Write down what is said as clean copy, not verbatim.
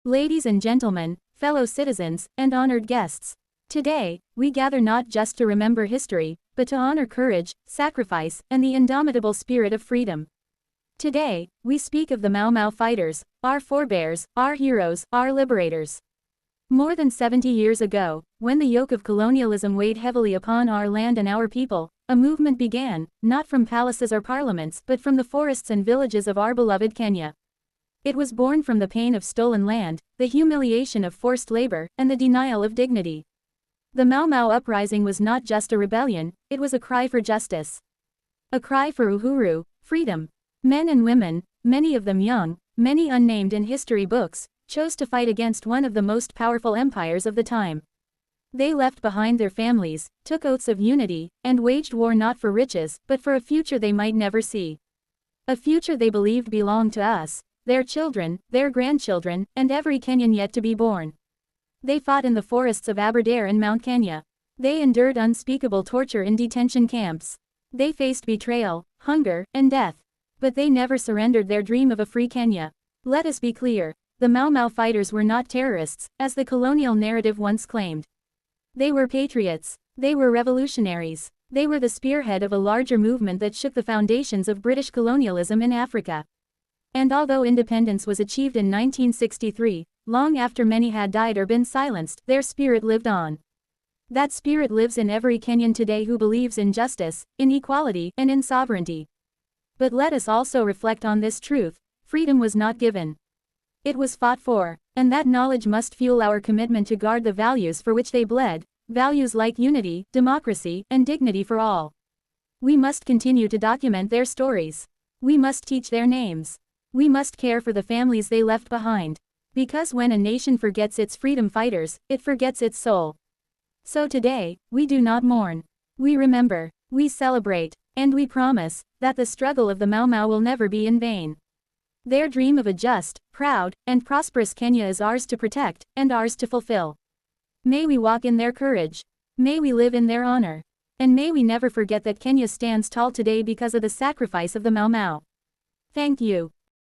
Ladies and gentlemen, fellow citizens, and honored guests. Today, we gather not just to remember history, but to honor courage, sacrifice, and the indomitable spirit of freedom. Today, we speak of the Mau Mau fighters, our forebears, our heroes, our liberators. More than 70 years ago, when the yoke of colonialism weighed heavily upon our land and our people, a movement began, not from palaces or parliaments but from the forests and villages of our beloved Kenya. It was born from the pain of stolen land, the humiliation of forced labor, and the denial of dignity. The Mau Mau uprising was not just a rebellion, it was a cry for justice. A cry for uhuru, freedom. Men and women, many of them young, many unnamed in history books, chose to fight against one of the most powerful empires of the time. They left behind their families, took oaths of unity, and waged war not for riches, but for a future they might never see. A future they believed belonged to us, their children, their grandchildren, and every Kenyan yet to be born. They fought in the forests of Aberdare and Mount Kenya. They endured unspeakable torture in detention camps. They faced betrayal, hunger, and death. But they never surrendered their dream of a free Kenya. Let us be clear, the Mau Mau fighters were not terrorists, as the colonial narrative once claimed. They were patriots. They were revolutionaries. They were the spearhead of a larger movement that shook the foundations of British colonialism in Africa. And although independence was achieved in 1963, long after many had died or been silenced, their spirit lived on. That spirit lives in every Kenyan today who believes in justice, in equality, and in sovereignty. But let us also reflect on this truth: freedom was not given. It was fought for, and that knowledge must fuel our commitment to guard the values for which they bled, values like unity, democracy, and dignity for all. We must continue to document their stories. We must teach their names. We must care for the families they left behind. Because when a nation forgets its freedom fighters, it forgets its soul. So today, we do not mourn. We remember, we celebrate, and we promise that the struggle of the Mau Mau will never be in vain. Their dream of a just, proud, and prosperous Kenya is ours to protect, and ours to fulfill. May we walk in their courage. May we live in their honor. And may we never forget that Kenya stands tall today because of the sacrifice of the Mau Mau. Thank you.